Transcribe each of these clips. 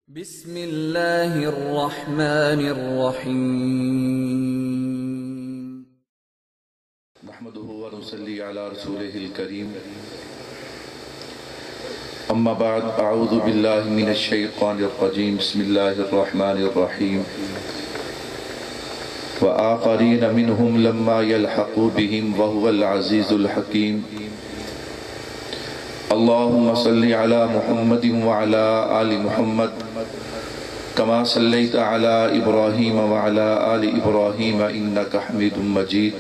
بسم اللہ الرحمن الرحیم نحمده ونصلي على رسوله الكريم اما بعد اعوذ باللہ من الشیطان الرجیم بسم اللہ الرحمن الرحیم وآخرین منهم لما يلحقوا بهم وهو العزیز الحکیم اللہم صلی علی محمد وعلی آل محمد كما صليت على إبراهيم وعلى آل إبراهيم إنك حميد مجيد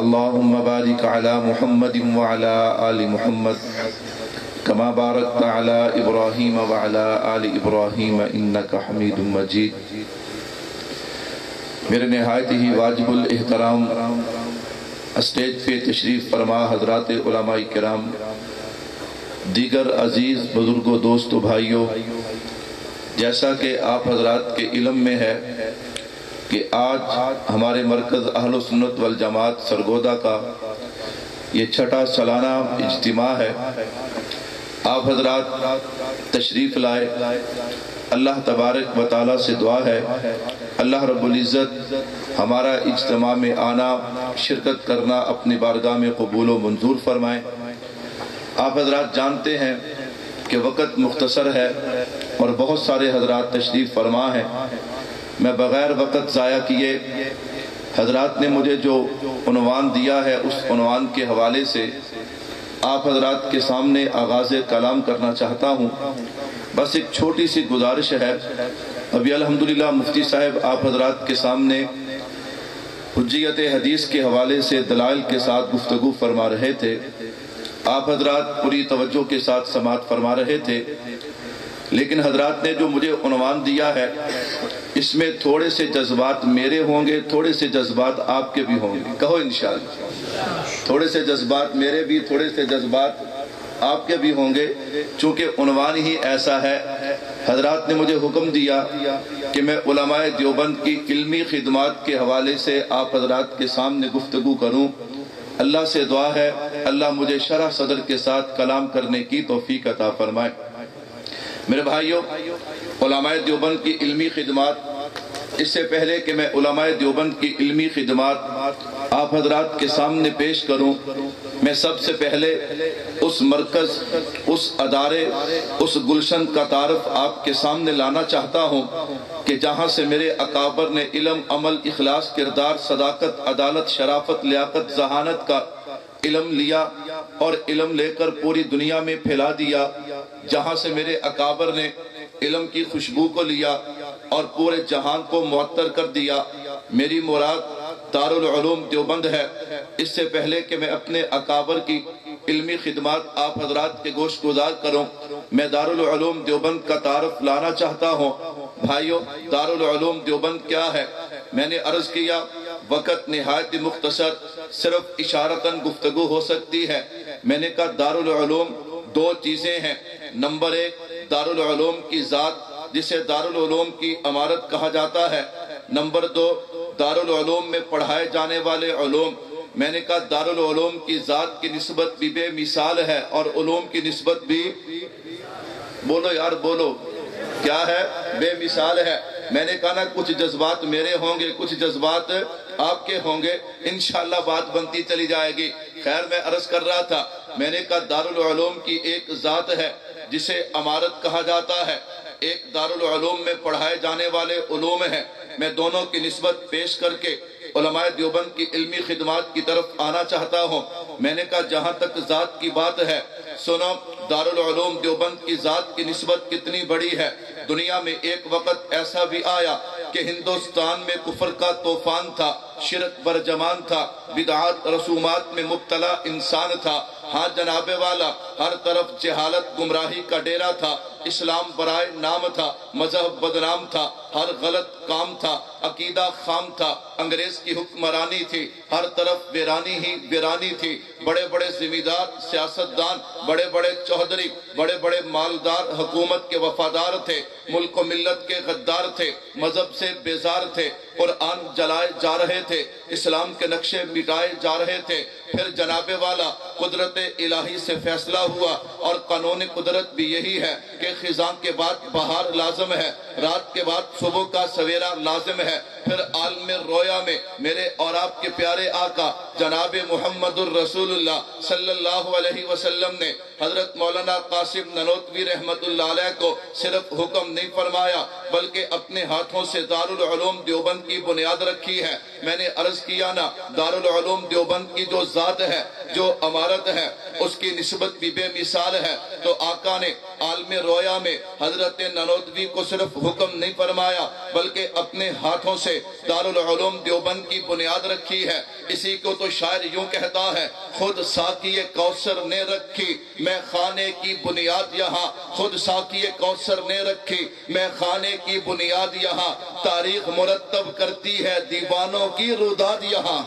اللهم بارك على محمد وعلى آل محمد كما باركت على إبراهيم وعلى آل إبراهيم إنك حميد مجيد میرے نہایت ہی واجب الاحترام اسٹیج پہ تشریف فرما حضرات علماء کرام، دیگر عزیز بزرگوں، دوستوں، بھائیوں، جیسا کہ آپ حضرات کے علم میں ہے کہ آج ہمارے مرکز اہل سنت والجماعت سرگودا کا یہ چھٹا سالانہ اجتماع ہے۔ آپ حضرات تشریف لائے، اللہ تبارک و تعالیٰ سے دعا ہے اللہ رب العزت ہمارا اجتماع میں آنا، شرکت کرنا اپنی بارگاہ میں قبول و منظور فرمائے۔ آپ حضرات جانتے ہیں کہ وقت مختصر ہے اور بہت سارے حضرات تشریف فرما ہیں۔ میں بغیر وقت ضائع کیے حضرات نے مجھے جو عنوان دیا ہے اس عنوان کے حوالے سے آپ حضرات کے سامنے آغاز کلام کرنا چاہتا ہوں۔ بس ایک چھوٹی سی گزارش ہے، ابھی الحمدللہ مفتی صاحب آپ حضرات کے سامنے حجیت حدیث کے حوالے سے دلائل کے ساتھ گفتگو فرما رہے تھے۔ آپ حضرات پوری توجہ کے ساتھ سماعت فرما رہے تھے، لیکن حضرات نے جو مجھے عنوان دیا ہے اس میں تھوڑے سے جذبات میرے ہوں گے، تھوڑے سے جذبات آپ کے بھی ہوں گے۔ کہو انشاءاللہ، تھوڑے سے جذبات میرے بھی، تھوڑے سے جذبات آپ کے بھی ہوں گے، چونکہ عنوان ہی ایسا ہے۔ حضرات نے مجھے حکم دیا کہ میں علماء دیوبند کی علمی خدمات کے حوالے سے آپ حضرات کے سامنے گفتگو کروں۔ اللہ سے دعا ہے اللہ مجھے شرح صدر کے ساتھ کلام کرنے کی توفیق عطا فرمائے۔ میرے بھائیوں، علماء دیوبند کی علمی خدمات، اس سے پہلے کہ میں علماء دیوبند کی علمی خدمات آپ حضرات کے سامنے پیش کروں، میں سب سے پہلے اس مرکز، اس ادارے، اس گلشن کا تعارف آپ کے سامنے لانا چاہتا ہوں کہ جہاں سے میرے اکابر نے علم، عمل، اخلاص، کردار، صداقت، عدالت، شرافت، لیاقت، ذہانت کا علم لیا اور علم لے کر پوری دنیا میں پھیلا دیا۔ جہاں سے میرے اکابر نے علم کی خوشبو کو لیا اور پورے جہان کو معطر کر دیا۔ میری مراد دارالعلوم دیوبند ہے۔ اس سے پہلے کہ میں اپنے اکابر کی علمی خدمات آپ حضرات کے گوش گزار کروں، میں دارالعلوم دیوبند کا تعارف لانا چاہتا ہوں۔ بھائیوں، دارالعلوم دیوبند کیا ہے؟ میں نے عرض کیا وقت نہایت مختصر، صرف اشارتاً گفتگو ہو سکتی ہے۔ میں نے کہا دارالعلوم دو چیزیں ہیں۔ نمبر ایک، دارالعلوم کی ذات جسے دارالعلوم کی عمارت کہا جاتا ہے۔ نمبر دو، دارالعلوم میں پڑھائے جانے والے علوم۔ میں نے کہا دارالعلوم کی ذات کی نسبت بھی بے مثال ہے اور علوم کی نسبت بھی، بولو یار بولو، کیا ہے؟ بے مثال ہے۔ میں نے کہا نا کچھ جذبات میرے ہوں گے، کچھ جذبات آپ کے ہوں گے، انشاءاللہ بات بنتی چلی جائے گی۔ خیر، میں عرض کر رہا تھا، میں نے کہا دارالعلوم کی ایک ذات ہے جسے عمارت کہا جاتا ہے، ایک دارالعلوم میں پڑھائے جانے والے علوم ہیں۔ میں دونوں کی نسبت پیش کر کے علماء دیوبند کی علمی خدمات کی طرف آنا چاہتا ہوں۔ میں نے کہا جہاں تک ذات کی بات ہے، سنو، دارالعلوم دیوبند کی ذات کی نسبت کتنی بڑی ہے۔ دنیا میں ایک وقت ایسا بھی آیا کہ ہندوستان میں کفر کا طوفان تھا، شرک برجمان تھا، بدعات رسومات میں مبتلا انسان تھا۔ ہاں جناب والا، ہر طرف جہالت گمراہی کا ڈیرا تھا، اسلام برائے نام تھا، مذہب بدنام تھا۔ ہر غلط کام تھا، عقیدہ خام تھا، انگریز کی حکمرانی تھی، ہر طرف ویرانی ہی ویرانی تھی، بڑے بڑے زمیندار، سیاستدان، بڑے بڑے چودھری، بڑے بڑے مالدار حکومت کے وفادار تھے، ملک و ملت کے غدار تھے، مذہب سے بیزار تھے، قرآن جلائے جا رہے تھے، اسلام کے نقشے مٹائے جا رہے تھے۔ پھر جناب والا قدرت الہی سے فیصلہ ہوا، اور قانون قدرت بھی یہی ہے کہ خزاں کے بعد بہار لازم ہے، رات کے بعد صبح کا سویرا لازم ہے۔ پھر عالم رویا میں میرے اور آپ کے پیارے آقا جناب محمد الرسول اللہ صلی اللہ علیہ وسلم نے حضرت مولانا قاسم نانوتوی رحمت اللہ علیہ کو صرف حکم نہیں فرمایا، بلکہ اپنے ہاتھوں سے دارالعلوم دیوبند کی بنیاد رکھی ہے۔ میں نے عرض کیا نا، دارالعلوم دیوبند کی جو ذات ہے، جو عمارت ہے، اس کی نسبت بھی بے مثال ہے۔ تو آقا نے عالم رویا میں حضرت نانوتوی کو صرف حکم نہیں فرمایا، بلکہ اپنے ہاتھوں سے دارالعلوم دیوبند کی بنیاد رکھی ہے۔ اسی کو تو شاعر یوں کہتا ہے، خود ساقی کوثر نے رکھی میں خانے کی بنیاد یہاں، خود ساقی کوثر نے رکھی میں خانے کی بنیاد یہاں، تاریخ مرتب کرتی ہے دیوانوں کی روداد یہاں۔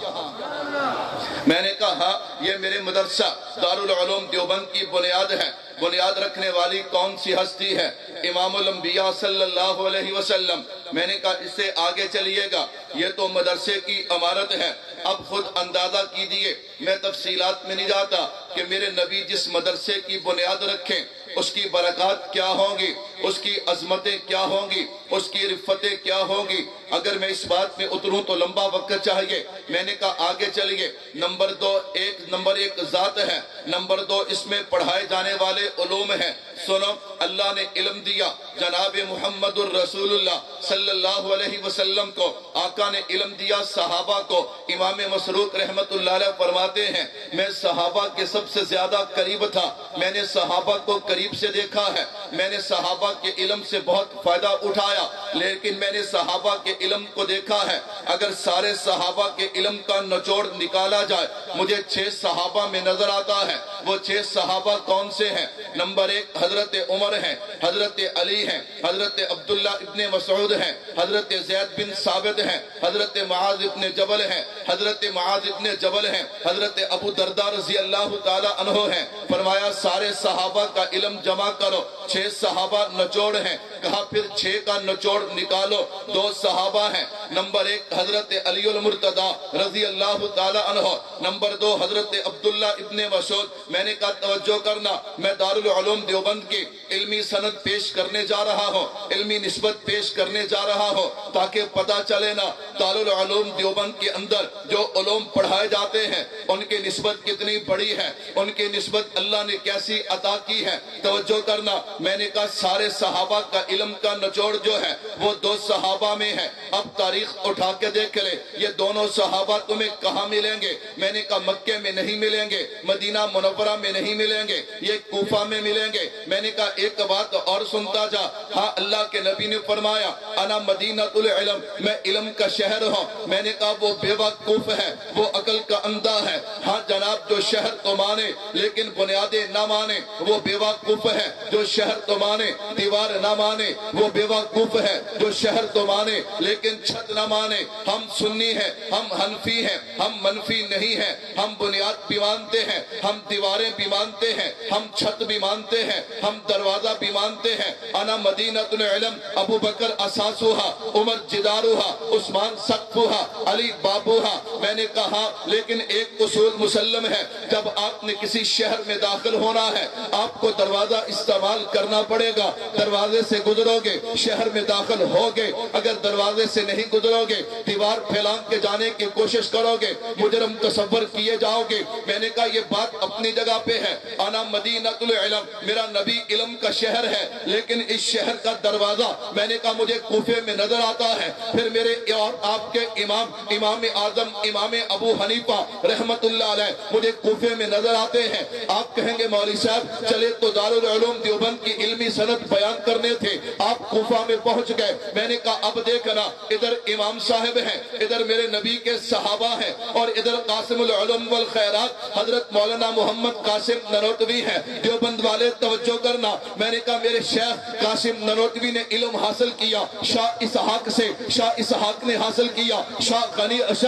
میں نے کہا یہ میرے مدرسہ دارالعلوم دیوبند کی بنیاد ہے۔ بنیاد رکھنے والی کون سی ہستی ہے؟ امام الانبیاء صلی اللہ علیہ وسلم۔ میں نے کہا اس سے آگے چلیے گا، یہ تو مدرسے کی عمارت ہے، اب خود اندازہ کیجئے، میں تفصیلات میں نہیں جاتا کہ میرے نبی جس مدرسے کی بنیاد رکھیں اس کی برکات کیا ہوں گی، اس کی عظمتیں کیا ہوں گی، اس کی رفتیں کیا ہوں گی۔ اگر میں اس بات میں اتروں تو لمبا وقت چاہیے۔ میں نے کہا آگے چلیے۔ نمبر ایک ذات ہے، نمبر دو اس میں پڑھائے جانے والے علوم ہیں۔ سنو، اللہ نے علم دیا جناب محمد الرسول اللہ صلی اللہ علیہ وسلم کو، آقا نے علم دیا صحابہ کو۔ امام مسروق رحمت اللہ علیہ فرماتے ہیں، میں صحابہ کے سب سے زیادہ قریب تھا، میں نے صحابہ کو قریب سے دیکھا ہے، میں نے صحابہ کے علم سے بہت فائدہ اٹھایا، لیکن میں نے صحابہ کے علم کو دیکھا ہے۔ اگر سارے صحابہ کے علم کا نچوڑ نکالا جائے، مجھے 6 صحابہ میں نظر آتا ہے۔ وہ 6 صحابہ کون سے ہیں؟ نمبر 1 حضرت عمر ہیں، حضرت علی ہیں، حضرت عبداللہ ابن مسعود ہیں، حضرت زید بن ثابت ہیں، حضرت معاذ ابن جبل ہیں، حضرت معاذ ابن جبل ہیں، حضرت ابو درداء رضی اللہ تعالی عنہ ہیں۔ فرمایا سارے صحابہ کا علم جمع کرو، 6 صحابہ نچوڑ ہیں۔ کہا پھر 6 کا نچوڑ نکالو، 2 صحابہ ہیں۔ نمبر 1 حضرت علی المرتضی رضی اللہ تعالی عنہ، نمبر 2 حضرت عبداللہ ابن مسعود۔ میں نے کہا توجہ کرنا، میں دارالعلوم دیوبند کی علمی سند پیش کرنے جا رہا ہوں، علمی نسبت پیش کرنے جا رہا ہوں، تاکہ پتا چلے نا دارالعلوم دیوبند کے اندر جو علوم پڑھائے جاتے ہیں ان کی نسبت کتنی بڑی ہے، ان کی نسبت اللہ نے کیسی عطا کی ہے۔ توجہ کرنا، میں نے کہا سارے صحابہ کا علم کا نچوڑ جو ہے وہ 2 صحابہ میں ہے۔ اب تاریخ اٹھا کے دیکھ لے، یہ دونوں صحابہ تمہیں کہاں ملیں گے؟ میں نے کہا مکے میں نہیں ملیں گے، مدینہ منورہ میں نہیں ملیں گے، یہ کوفہ میں ملیں گے۔ میں نے کہا ایک بات اور سنتا جا، ہاں اللہ کے نبی نے فرمایا انا مدینۃ العلم، میں علم کا شہر ہوں۔ میں نے کہا وہ بے وقوف ہے، وہ عقل کا اندھا ہے۔ ہاں جناب، جو شہر تو مانے لیکن بنیادیں نہ مانے وہ بے وقوف ہے، جو شہر تو مانے دیوار نہ مانے وہ بے وقوف ہے، جو شہر تو مانے لیکن چھت نہ مانے۔ ہم سنی ہیں، ہم حنفی ہیں، ہم منفی نہیں ہیں، ہم بنیاد بھی مانتے ہیں، ہم دیواریں بھی مانتے ہیں، ہم چھت بھی مانتے ہیں، ہم دروازہ بھی مانتے ہیں۔ انا مدینۃ العلم، ابو بکر اساسوہا، عمر جداروہا، عثمان سقفوہا، علی بابوہا۔ میں نے کہا لیکن ایک اصول مسلم ہے، جب آپ نے کسی شہر میں داخل ہونا ہے آپ کو دروازہ استعمال کرنا پڑے گا، دروازے سے گزرو گے شہر میں داخل ہوگے، اگر دروازے سے نہیں گزرو گے دیوار پھیلان کے جانے کی کوشش کرو گے، مجرم تصور کیے جاؤ گے۔ میں نے کہا یہ بات اپنی جگہ پہ ہے، انا مدینۃ العلم، میرا نبی علم کا شہر ہے، لیکن اس شہر کا دروازہ میں نے کہا مجھے کوفے میں نظر آتا ہے۔ پھر میرے اور آپ کے امام اعظم امام ابو حنیفہ رحمت اللہ علیہ مجھے کوفے میں نظر آتے ہیں۔ آپ کہیں گے مولوی صاحب چلے تو دارالعلوم دیوبند کی علمی سند بیان کرنے تھے، آپ کوفہ میں پہنچ گئے. میں نے کہا اب دیکھنا ادھر امام صاحب ہیں, ادھر میرے نبی کے صحابہ ہیں, اور ادھر قاسم العلوم والخیرات حضرت مولانا محمد قاسم ننوتوی ہیں. دیوبند والے توجہ کرنا, میں نے کہا میرے شیخ قاسم ننوتوی نے علم حاصل کیا شاہ اسحاق سے, شاہ اسحاق نے حاصل کیا شاہ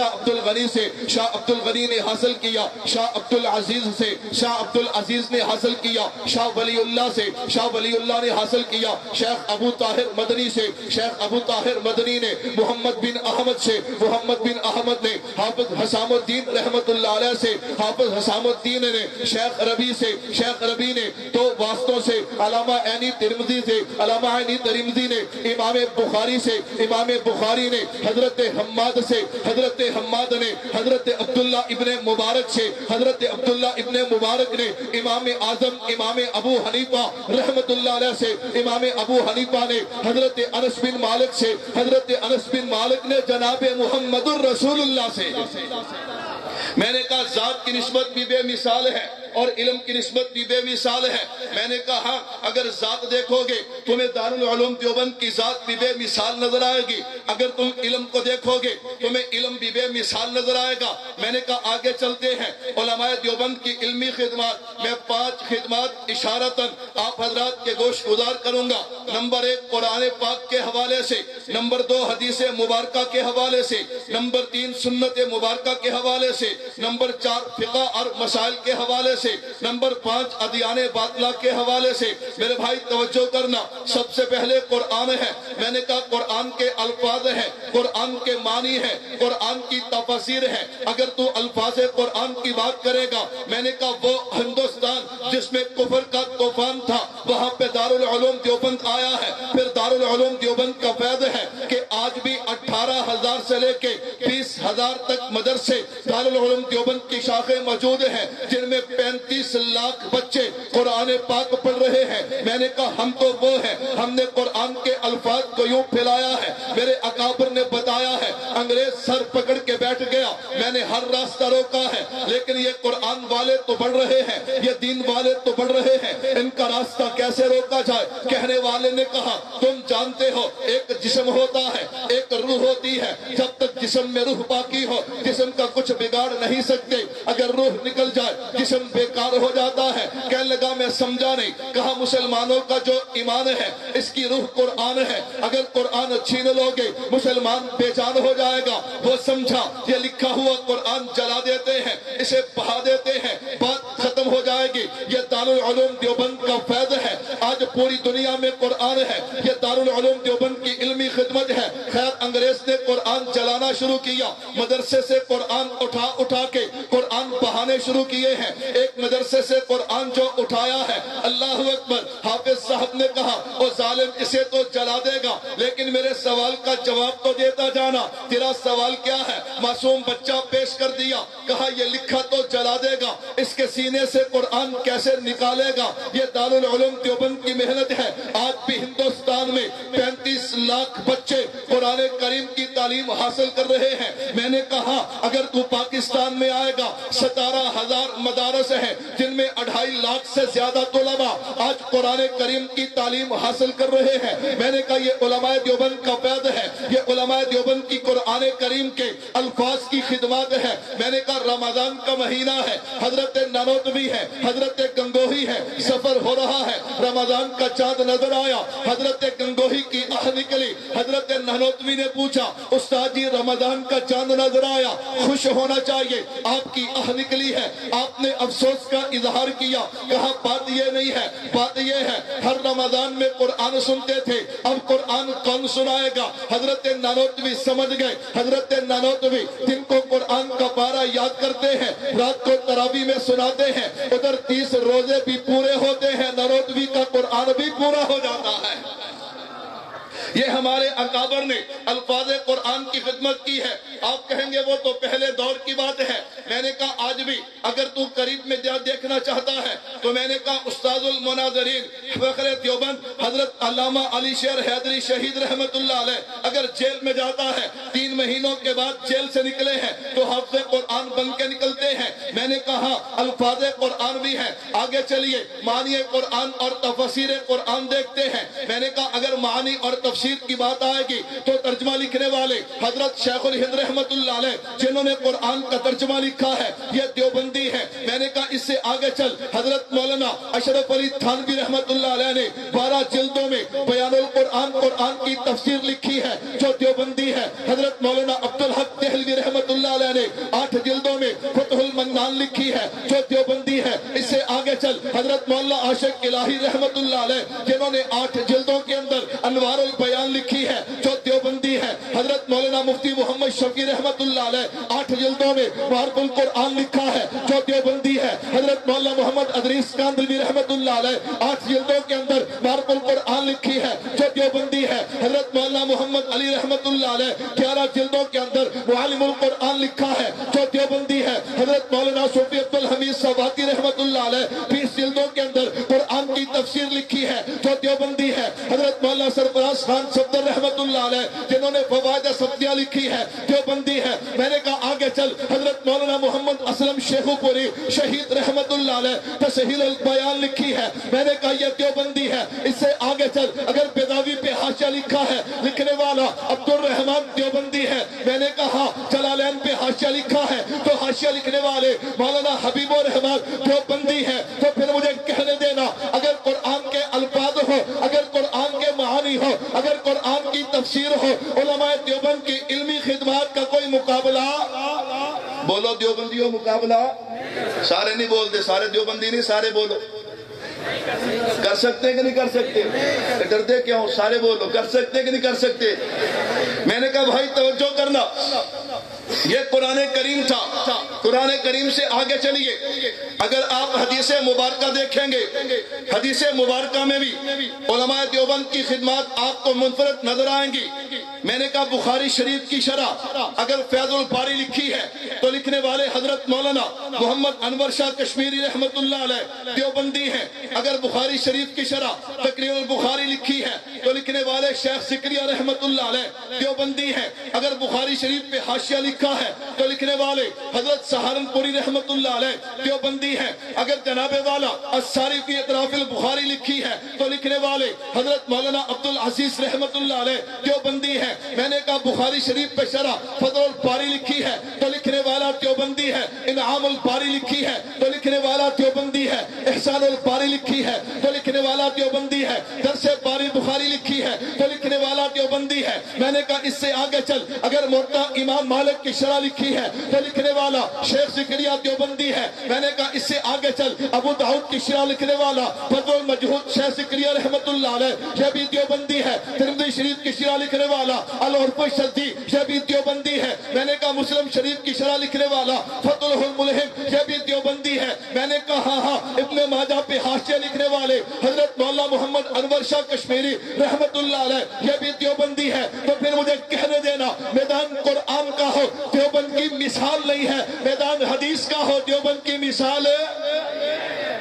عبد الغنی سے, شاہ عبد الغنی نے حاصل کیا شاہ عبد العزیز سے, شاہ عبد العزیز نے حاصل کیا شاہ ولی اللہ سے, شاہ ولی اللہ نے حاصل کیا شیخ ابو طاہر مدنی سے, شیخ ابو طاہر مدنی نے محمد بن احمد سے, محمد بن احمد نے حافظ حسام الدین رحمت اللہ علیہ سے, حافظ حسام الدین نے شیخ ربی سے, شیخ ربی نے دو واسطوں سے علامہ عینی ترمذی سے, علامہ عینی ترمذی نے امام بخاری سے, امام بخاری نے حضرت حماد سے, حضرت حماد نے حضرت عبداللہ ابن مبارک سے, حضرت عبداللہ ابن مبارک نے امام اعظم امام ابو حنیفہ رحمت اللہ علیہ سے, امام ابو حنیفہ نے حضرت انس بن مالک سے, حضرت انس بن مالک نے جناب محمد الرسول اللہ سے. میں نے کہا ذات کی نسبت بھی بے مثال ہے اور علم کی نسبت بھی بے مثال ہے. میں نے کہا ہاں اگر ذات دیکھو گے تمہیں دارالعلوم دیوبند کی ذات بھی بے مثال نظر آئے گی, اگر تم علم کو دیکھو گے تمہیں علم بھی بے مثال نظر آئے گا. میں نے کہا آگے چلتے ہیں علماء دیوبند کی علمی خدمات, میں 5 خدمات اشارتاً آپ حضرات کے گوش گزار کروں گا. نمبر 1 قرآن پاک کے حوالے سے, نمبر 2 حدیث مبارکہ کے حوالے سے, نمبر 3 سنت مبارکہ کے حوالے سے, نمبر 4 فقہ اور مسائل کے حوالے سے, نمبر 5 ادیان باطلہ کے حوالے سے. میرے بھائی توجہ کرنا, سب سے پہلے قرآن ہے. میں نے کہا قرآن کے الفاظ ہیں, قرآن کے معنی ہیں, قرآن کی تفسیر ہے. اگر تو الفاظ قرآن کی بات کرے گا, میں نے کہا وہ ہندوستان جس میں کفر کا طوفان تھا وہاں پہ دارالعلوم دیوبند آیا ہے. پھر دارالعلوم دیوبند کا فیض ہے کہ آج بھی 18,000 سے لے کے 20,000 تک مدرسے دارالعلوم دیوبند کی شاخیں موجود ہیں جن میں 35 لاکھ بچے قرآن پاک پڑھ رہے ہیں. میں نے کہا ہم تو وہ ہیں, ہم نے قرآن کے الفاظ کو یوں پھیلایا ہے. میرے اکابر نے بتایا ہے انگریز سر پکڑ کے بیٹھ گیا, میں نے ہر راستہ روکا ہے, لیکن یہ قرآن والے تو پڑھ رہے ہیں, یہ دین والے تو پڑھ رہے ہیں, ان کا راستہ کیسے روکا جائے. کہنے والے نے کہا تم جانتے ہو ایک جسم ہوتا ہے, ایک روح ہوتی ہے, جب تک جسم میں روح باقی ہو جسم کا کچھ بگاڑ نہیں سکتے, اگر روح نکل جائے جسم بیکار ہو جاتا ہے. کہنے لگا میں سمجھا نہیں. کہا مسلمانوں کا جو ایمان ہے اس کی روح قرآن ہے, اگر قرآن چھین لوگے مسلمان بے جان ہو جائے گا. وہ سمجھا یہ لکھا ہوا قرآن جلا دیتے ہیں, اسے بہا دیتے ہیں, بات ختم ہو جائے گی. یہ دارالعلوم دیوبند کا فیض ہے, آج پوری دنیا میں قرآن ہے, یہ دارالعلوم دیوبند کی علمی خدمت ہے. خیر انگریز نے قرآن جلانا شروع کیا, مدرسے سے قرآن اٹھا کے قرآن بہانے شروع کیے ہیں. ایک مدرسے سے قرآن جو اٹھایا ہے, اللہ اکبر, حافظ صاحب نے کہا او ظالم اسے تو جلا دے گا, لیکن میرے سوال کا جواب تو دیتا جانا. تیرا سوال کیا ہے؟ معصوم بچہ پیش کر دیا, کہا یہ لکھا تو جلا دے گا, اس کے سینے سے قرآن کیسے نکالے گا؟ یہ دارالعلوم دیوبند کی محنت ہے. آج بھی ہندوستان میں 35 لاکھ بچے قرآن کریم کی تعلیم حاصل کر رہے ہیں. میں نے کہا اگر تو پاکستان میں آئے گا 17,000 مدارس ہیں جن میں 2.5 لاکھ سے زیادہ طلباء آج قرآن کریم کی تعلیم حاصل کر رہے ہیں. میں نے کہا یہ علماء دیوبند کا فیض ہے, یہ علماء دیوبند کی قرآن کریم کے الفاظ کی خدمات ہے. میں نے کہا رمضان کا مہینہ ہے, حضرت نانوتوی ہے, حضرت گنگوہی ہے, سفر ہو رہا ہے, رمضان کا چاند نظر آیا, حضرت گنگوہی کی آہ نکلی. حضرت نانوتوی نے پوچھا استاد جی رمضان کا چاند نظر آیا, خوش ہونا چاہیے, آپ کی آہ نکلی ہے, آپ نے افسوس کا اظہار کیا. کہا بات یہ نہیں ہے, بات یہ ہے ہر رمضان میں قرآن سنتے تھے, اب قرآن کون سنائے گا؟ حضرت نانوتوی سمجھ گئے. حضرت نانوتوی جن کو قرآن کا پارہ یاد کرتے ہیں رات کو تراویح میں سناتے ہیں, ادھر 30 روزے بھی پورے ہوتے ہیں, نانوتوی کا قرآن بھی پورا ہو جاتا ہے. یہ ہمارے اکابر نے الفاظ قرآن کی خدمت کی ہے. آپ کہیں گے وہ تو پہلے دور کی بات ہے. میں نے کہا آج بھی اگر تو قریب میں دیکھنا چاہتا ہے تو میں نے کہا استاذ المناظرین فخر دیوبند حضرت علامہ علی شیر حیدری شہید رحمت اللہ علیہ اگر جیل میں جاتا ہے 3 مہینوں کے بعد جیل سے نکلے ہیں تو حافظ قرآن بن کے نکلتے ہیں. میں نے کہا الفاظ قرآن بھی ہیں, آگے چلیے معنی قرآن اور تفسیر قرآن دیکھتے ہیں. میں نے کہا اگر معنی اور تفسیر کی بات آئے گی تو ترجمہ لکھنے والے حضرت شیخ الہند رحمت اللہ علیہ جنہوں نے قرآن کا ترجمہ لکھا ہے یہ دیوبندی ہے. میں نے کہا اس سے آگے چل حضرت مولانا اشرف علی تھانوی رحمت اللہ علیہ نے 12 جلدوں میں بیان القرآن قرآن کی تفسیر لکھی ہے جو دیوبندی ہے. حضرت مولانا عبدالحق دہلوی رحمت اللہ علیہ نے 8 جلدوں میں فتح المنان لکھی ہے جو دیوبندی ہے. اس سے آگے چل حضرت مولانا عاشق الہی رحمت اللہ علیہ جنہوں نے 8 جلدوں کے اندر انوار البیان لکھی ہے جو دیوبندی ہے. حضرت مولانا مفتی محمد شفیع رحمت اللہ علیہ 8 جلدوں میں معرف القرآن لکھا ہے جو دیوبندی ہے. حضرت مولانا محمد ادریس کاندلوی رحمت اللہ علیہ 8 جلدوں کے اندر معرف القرآن لکھی ہے جو دیوبندی ہے. حضرت مولانا محمد علی رحمت اللہ علیہ 11 جلدوں کے اندر معالم القرآن لکھا ہے جو دیوبندی ہے. حضرت مولانا صوفی عبدالحمید سواتی رحمت اللہ علیہ 20 جلدوں کے اندر قرآن کی تفسیر لکھی ہے جو دیوبندی ہے. حضرت مولانا سرفراز خان صفدر رحمت اللہ علیہ جنہوں نے فوائد سبزیاں لکھی ہے دیوبندی ہے. میں نے کہا آگے چل حضرت مولانا محمد اسلم شیخو پوری شہید رحمت اللہ علیہ تسہیل البیان لکھی ہے. میں نے کہا یہ دیوبندی ہے. اس سے آگے چل اگر بیضاوی پہ حاشیہ لکھا ہے لکھنے والا عبد الرحمان دیوبندی ہے. میں نے کہا جلالین پہ حاشیہ لکھا ہے تو حاشیہ لکھنے والے مولانا حبیب الرحمان دیوبندی ہے. تو پھر مجھے کہنے دینا اگر قرآن کے الفاظ ہو اگر قرآن کے معانی ہو اگر قرآن کی تفسیر ہو علماء دیوبند کی علمی خدمات کا کوئی مقابلہ بولو دیوبندیوں مقابلہ سارے نہیں بولتے سارے دیوبندی نہیں سارے بولو کر سکتے کہ نہیں کر سکتے ڈرتے کیا ہو سارے بولو کر سکتے کہ نہیں کر سکتے. میں نے کہا بھائی توجہ کرنا یہ قرآن کریم تھا. قرآن کریم سے آگے چلیے اگر آپ حدیث مبارکہ دیکھیں گے حدیث مبارکہ میں بھی علماء دیوبند کی خدمات آپ کو منفرد نظر آئیں گی. میں نے کہا بخاری شریف کی شرح اگر فیض الباری لکھی ہے تو لکھنے والے حضرت مولانا محمد انور شاہ کشمیری رحمت اللہ علیہ دیوبندی ہیں. اگر بخاری شریف کی شرح تقریر البخاری لکھی ہے تو لکھنے والے شیخ زکریا رحمت اللہ علیہ دیوبندی ہیں. اگر بخاری شریف پہ حاشیہ لکھا ہے تو لکھنے والے حضرت سہارنپوری رحمت اللہ علیہ دیوبندی ہیں. اگر جناب والا الساری فی اطراف البخاری لکھی ہے تو لکھنے والے حضرت مولانا عبدالعزیز رحمت اللہ علیہ دیوبندی ہیں. میں نے کہا بخاری شریف پہ شرح فضل الباری لکھی ہے تو لکھنے والا دیوبندی ہے. انعام الباری لکھی ہے تو لکھنے والا دیوبندی ہے. احسان الباری لکھی ہے تو لکھنے والا دیوبندی ہے. درس باری بخاری لکھی ہے تو لکھنے والا دیوبندی ہے. میں نے کہا اس سے آگے چل اگر موطا امام مالک کی شرح لکھی ہے تو لکھنے والا شیخ زکریا دیوبندی ہے. میں نے کہا اس سے آگے چل ابو داؤد کی شرح لکھنے والا فضل المجہود شیخ زکریا رحمت اللہ علیہ یہ بھی دیوبندی ہے. ترمذی شریف کی شرح لکھنے والا العرف الشذی یہ بھی دیوبندی ہے. میں نے کہا مسلم شریف کی شرح لکھنے والا فتح الملہم یہ بھی دیوبندی ہے. میں نے کہا ہاں ابن ماجہ پہ حاشیہ لکھنے والے حضرت مولانا محمد انور شاہ کشمیری رحمت اللہ علیہ یہ بھی دیوبندی ہے. تو پھر مجھے کہنے دینا میدان قرآن کا ہو دیوبند کی مثال نہیں ہے, میدان حدیث کا ہو دیوبند کی مثال ہے.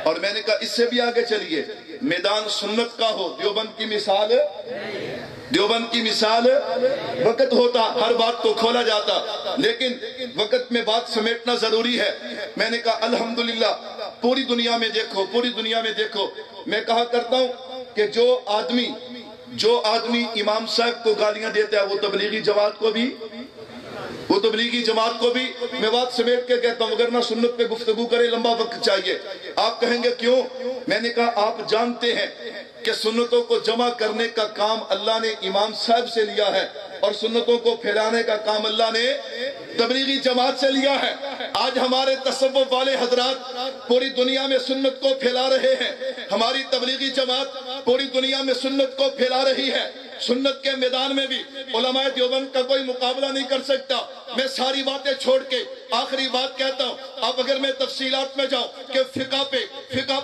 اور میں نے کہا اس سے بھی آگے چلیے میدان سنت کا ہو دیوبند کی مثال دیوبند کی مثال وقت ہوتا ہر بات کو کھولا جاتا لیکن وقت میں بات سمیٹنا ضروری ہے. میں نے کہا الحمدللہ پوری دنیا میں دیکھو میں کہا کرتا ہوں کہ جو آدمی امام صاحب کو گالیاں دیتا ہے وہ تبلیغی جماعت کو بھی میں بات سمیٹ کے کہتا ہوں وگرنہ سنت پہ گفتگو کرے لمبا وقت چاہیے. آپ کہیں گے کیوں؟ میں نے کہا آپ جانتے ہیں کہ سنتوں کو جمع کرنے کا کام اللہ نے امام صاحب سے لیا ہے اور سنتوں کو پھیلانے کا کام اللہ نے تبلیغی جماعت سے لیا ہے. آج ہمارے تصوف والے حضرات پوری دنیا میں سنت کو پھیلا رہے ہیں. ہماری تبلیغی جماعت پوری دنیا میں سنت کو پھیلا رہی ہے. سنت کے میدان میں بھی علماء دیوبند کا کوئی مقابلہ نہیں کر سکتا. میں ساری باتیں چھوڑ کے آخری بات کہتا ہوں. اب اگر میں تفصیلات میں جاؤں کہ فقہ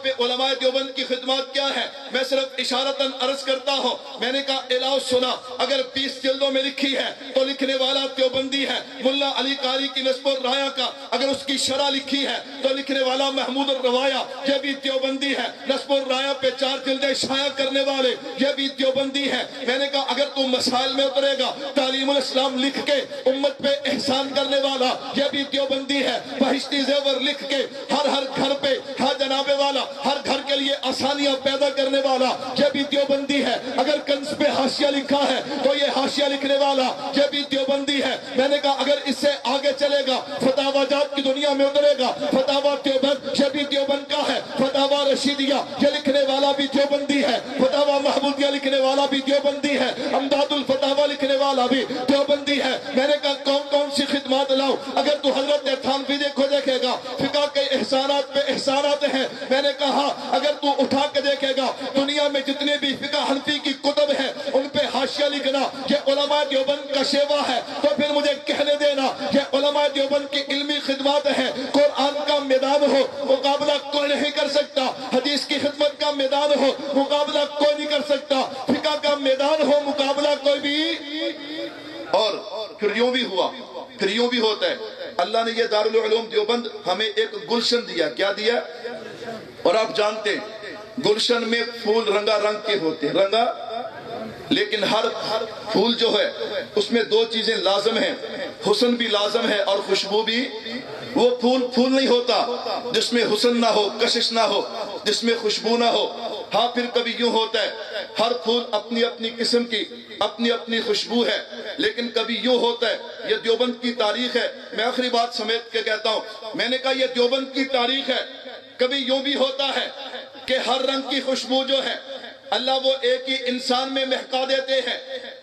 پہ علماء دیوبند کی خدمات کیا ہے، میں صرف اشارتاً عرض کرتا ہوں. میں نے کہا علاوہ سنا، اگر 20 جلدوں میں لکھی ہے تو لکھنے والا دیوبندی ہے. ملا علی قاری کی نصب الرایا کا اگر اس کی شرح لکھی ہے تو لکھنے والا محمود الروایا یہ بھی دیوبندی ہے. نصب الرایا پہ 4 جلدیں شائع کرنے والے یہ بھی دیوبندی ہے. میں نے کہا اگر تم مسائل میں اترے گا، تعلیم الاسلام لکھ کے امت پہ احسان کرنے والا یہ بھی دیوبندی ہے. بہشتی زیور لکھ کے ہر گھر پہ ہاں جناب والا ہر گھر کے لیے آسانیاں پیدا کرنے والا یہ بھی دیوبندی ہے. اگر کنز پہ حاشیہ لکھا ہے تو یہ حاشیہ لکھنے والا یہ بھی دیوبندی ہے. میں نے کہا اگر اس سے آگے چلے گا، فتاوی جات کی دنیا میں اترے گا، فتاوی دیوبند یہ بھی دیوبند کا ہے. فتاوی رشیدیہ یہ لکھنے والا بھی دیوبندی ہے. فتاوی محمودیہ لکھنے والا بھی دیوبندی ہے. امداد الفتاوی لکھنے والا بھی دیوبندی ہے. میں نے کہا کون سی خدمات لاؤ؟ اگر تو حضرت تھانوی دیکھے گا فقہ کے احسانات پہ احسانات ہیں. میں نے کہا اگر تو اٹھا کے دیکھے گا دنیا میں جتنے بھی فقہ حنفی کی کتب ہیں ان پہ حاشیہ لکھنا یہ علماء دیوبند کا شیوا ہے. تو پھر مجھے کہنے دینا یہ علماء دیوبند کی علمی خدمات ہیں. قرآن کا میدان ہو مقابلہ کوئی نہیں کر سکتا. حدیث کی خدمت کا میدان ہو مقابلہ کوئی نہیں کر سکتا. فقہ کا میدان ہو مقابلہ کوئی بھی. اور پھر یوں بھی ہوتا ہے. اللہ نے یہ دارالعلوم دیوبند ہمیں ایک گلشن دیا. کیا دیا؟ اور آپ جانتے ہیں گلشن میں پھول رنگا رنگ کے ہوتے ہیں، لیکن ہر پھول جو ہے اس میں 2 چیزیں لازم ہیں، حسن بھی لازم ہے اور خوشبو بھی. وہ پھول نہیں ہوتا جس میں حسن نہ ہو، کشش نہ ہو، جس میں خوشبو نہ ہو. ہاں پھر کبھی یوں ہوتا ہے ہر پھول اپنی اپنی قسم کی اپنی خوشبو ہے، لیکن کبھی یوں ہوتا ہے. یہ دیوبند کی تاریخ ہے. میں آخری بات سمیت کے کہتا ہوں. میں نے کہا یہ دیوبند کی تاریخ ہے. کبھی یوں بھی ہوتا ہے کہ ہر رنگ کی خوشبو جو ہے اللہ وہ ایک ہی انسان میں مہکا دیتے ہیں،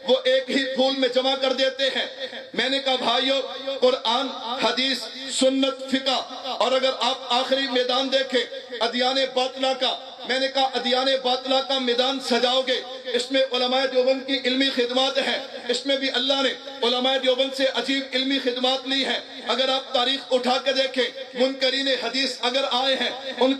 وہ ایک ہی پھول میں جمع کر دیتے ہیں. میں نے کہا بھائیو، قرآن، حدیث، سنت، فقہ، اور اگر آپ آخری میدان دیکھیں ادیان باطلہ کا، میں نے کہا ادیان باطلہ کا میدان سجاؤ گے، اس میں علماء دیوبند کی علمی خدمات ہیں. اس میں بھی اللہ نے علماء دیوبند سے عجیب علمی خدمات لی ہیں. اگر آپ تاریخ اٹھا کے دیکھیں منکرین حدیث اگر آئے ہیں ان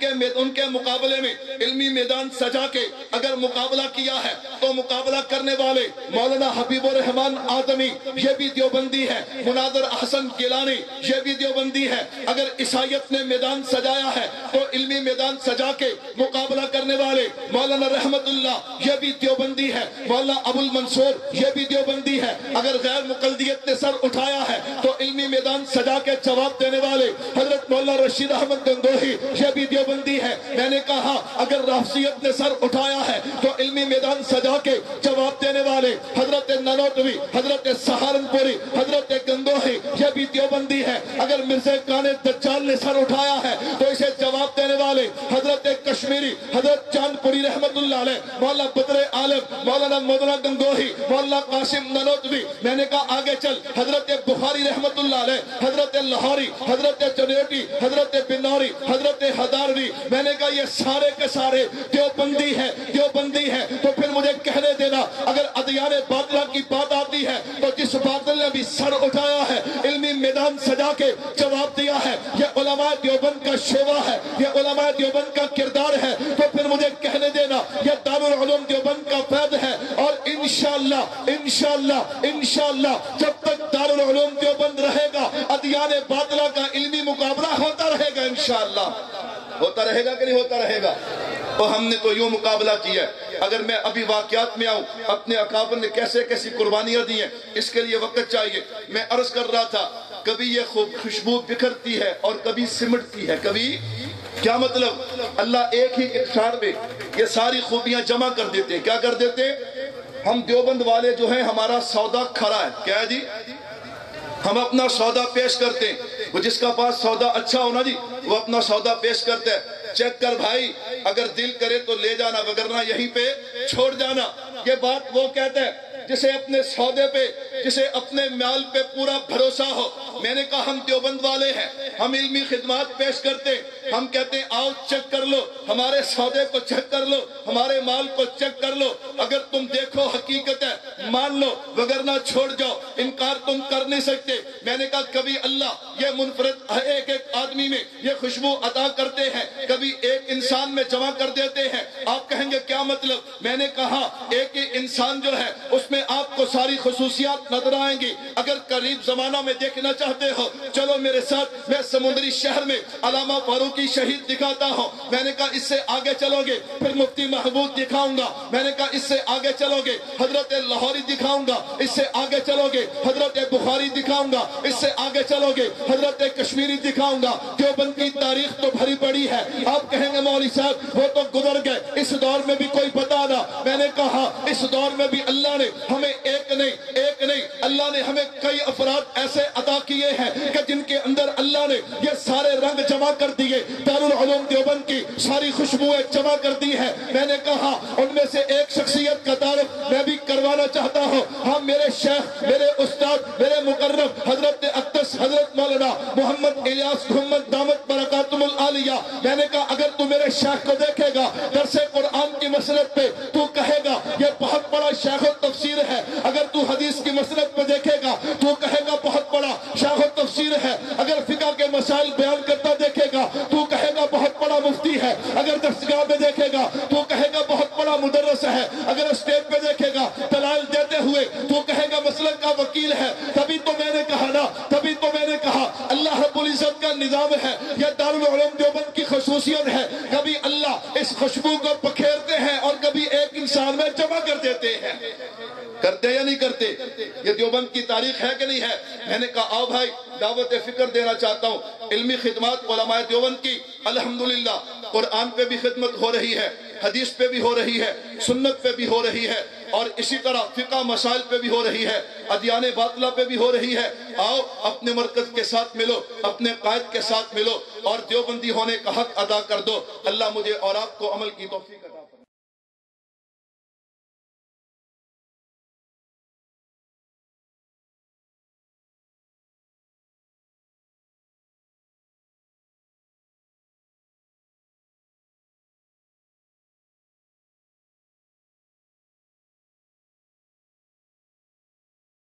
کے مقابلے میں علمی میدان سجا کے اگر مقابلہ کیا ہے تو مقابلہ کرنے والے مولانا حبیب الرحمان آدمی یہ بھی دیوبندی ہے. مناظر احسن گیلانی یہ بھی دیوبندی ہے. اگر عیسائیت نے میدان سجایا ہے تو علمی میدان سجا کے مقابلہ کرنے والے مولانا رحمت اللہ یہ بھی دیوبندی ہے. مولانا ابو المنصور یہ بھی دیوبندی ہے. اگر غیر مقلدیت نے سر اٹھایا ہے تو علمی میدان سجا کے جواب دینے والے حضرت مولانا رشید احمد گنگوہی یہ بھی دیوبندی ہے. میں نے کہا اگر رافضیت نے سر اٹھایا ہے تو علمی میدان سجا کے جواب دینے والے حضرت نانوتوی، حضرت سہارنپوری، حضرت گنگوہی یہ بھی دیوبندی ہے. اگر مرزا کان دجال نے سر اٹھایا ہے تو اسے جواب دینے والے حضرت کشمیری، حضرت چاند پوری رحمت اللہ علیہ، مولانا بدر عالم، مولانا مولانا گنگوہی، مولانا قاسم نانوتوی. میں نے کہا آگے چل حضرت بخاری رحمت اللہ علیہ، حضرت لاہوری، حضرت جنیٹی، حضرت بنوری، حضرت ہداروی. میں نے کہا یہ سارے کے سارے دیوبندی ہے. تو پھر مجھے کہنے دینا اگر ادیان باطلہ کی بات آتی ہے تو جس باطل نے بھی سر اٹھایا ہے علمی میدان سجا کے جواب دیا ہے یہ علماء دیوبند کا شیوا ہے، یہ علماء دیوبند کا کردار ہے. تو پھر مجھے کہنے دینا یہ دارالعلوم دیوبند کا فیض ہے. اور انشاءاللہ جب تک دارالعلوم دیوبند رہے گا ادیان باطلہ کا علمی مقابلہ ہوتا رہے گا. انشاءاللہ ہوتا رہے گا کہ نہیں ہوتا رہے گا. تو ہم نے تو یوں مقابلہ کیا ہے. اگر میں ابھی واقعات میں آؤں اپنے اکابر نے کیسی قربانیاں دی ہیں اس کے لیے وقت چاہیے. میں عرض کر رہا تھا کبھی یہ خوشبو بکھرتی ہے اور کبھی سمٹتی ہے. کبھی کیا مطلب؟ اللہ ایک ہی اقشار میں یہ ساری خوبیاں جمع کر دیتے. کیا کر دیتے؟ ہم دیوبند والے جو ہیں ہمارا سودا کھڑا ہے. کیا ہے جی؟ ہم اپنا سودا پیش کرتے ہیں. وہ جس کا پاس سودا اچھا ہونا جی وہ اپنا سودا پیش کرتا ہے. چیک کر بھائی، اگر دل کرے تو لے جانا وگرنہ یہیں پہ چھوڑ جانا. یہ بات وہ کہتا ہے جسے اپنے سودے پہ، جسے اپنے مال پہ پورا بھروسہ ہو. میں نے کہا ہم دیوبند والے ہیں، ہم علمی خدمات پیش کرتے ہیں. ہم کہتے ہیں آؤ چیک کر لو، ہمارے سودے کو چیک کر لو، ہمارے مال کو چیک کر لو. اگر تم دیکھو حقیقت ہے مان لو وگرنہ چھوڑ جاؤ. انکار تم کر نہیں سکتے. میں نے کہا کبھی اللہ یہ منفرد ایک ایک آدمی میں یہ خوشبو عطا کرتے ہیں، کبھی ایک انسان میں جمع کر دیتے ہیں۔ آپ کہیں گے کیا مطلب؟ میں نے کہا ایک ہی انسان جو ہے اس میں آپ کو ساری خصوصیات نظر آئیں گی۔ اگر قریب زمانہ میں دیکھنا چاہتے ہو چلو میرے ساتھ، میں سمندری شہر میں علامہ فاروقی شہید دکھاتا ہوں۔ میں نے کہا اس سے آگے چلو گے پھر مفتی محمود دکھاؤں گا، میں نے کہا اس سے آگے چلو گے حضرت لاہوری دکھاؤں گا، اس سے آگے چلو گے حضرت بخاری دکھاؤں گا، اس سے آگے چلو گے حضرت کشمیری دکھاؤں گا۔ دیوبند کی تاریخ تو بھری پڑی ہے۔ آپ کہیں گے مولوی صاحب وہ تو گزر گئے، اس دور میں بھی کوئی بتا نہ۔ میں نے کہا اس دور میں بھی اللہ نے ہمیں ایک نہیں اللہ نے ہمیں کئی افراد ایسے عطا کیے ہیں کہ جن کے اندر اللہ نے یہ سارے رنگ جمع کر دیے، دارالعلوم دیوبند کی ساری خوشبوئیں جمع کر دی ہے۔ میں نے کہا ان میں سے ایک شخصیت کا تعارف میں بھی کروانا چاہتا ہوں۔ ہم میرے شیخ، میرے استاد، میرے مقرب حضرت اقدس حضرت مولانا محمد الیاس محمد دامت برکاتہم العالیہ۔ میں نے کہا اگر تو میرے شیخ کو دیکھے گا درس قرآن کی مسند پہ تو کہے گا یہ بہت بڑا شیخ التفسیر ہے، اگر تو حدیث کی مسند پہ دیکھے گا تو کہے گا بہت بڑا شیخ التفسیر ہے، اگر فقہ کے مسائل بیان کرتا دیکھے گا تو کہے گا بہت بڑا مفتی ہے، اگر درسگاہ پہ دیکھے گا تو کہے گا بہت بڑا مدرس ہے، اگر اسٹیج پہ دیکھے گا دلائل دیتے ہوئے تو کہے گا مسلک کا وکیل ہے۔ تبھی تو میں نے کہا نا، تبھی تو میں نے کہا اللہ رب العزت کا نظام ہے، یہ دارالعلوم دیوبند کی خصوصیت ہے۔ کبھی اللہ اس خوشبو کو بکھیرتے ہیں اور کبھی ایک انسان میں جمع کر دیتے ہیں۔ کرتے یا نہیں کرتے؟ یہ دیوبند کی تاریخ ہے کہ نہیں ہے؟ میں نے کہا آؤ بھائی دعوت فکر دینا چاہتا ہوں۔ علمی خدمات علماء دیوبند کی الحمدللہ قرآن پہ بھی خدمت ہو رہی ہے، حدیث پہ بھی ہو رہی ہے، سنت پہ بھی ہو رہی ہے، اور اسی طرح فقہ مسائل پہ بھی ہو رہی ہے، ادیان باطلہ پہ بھی ہو رہی ہے۔ آؤ اپنے مرکز کے ساتھ ملو، اپنے قائد کے ساتھ ملو اور دیوبندی ہونے کا حق ادا کر دو۔ اللہ مجھے اور آپ کو عمل کی توفیق عطا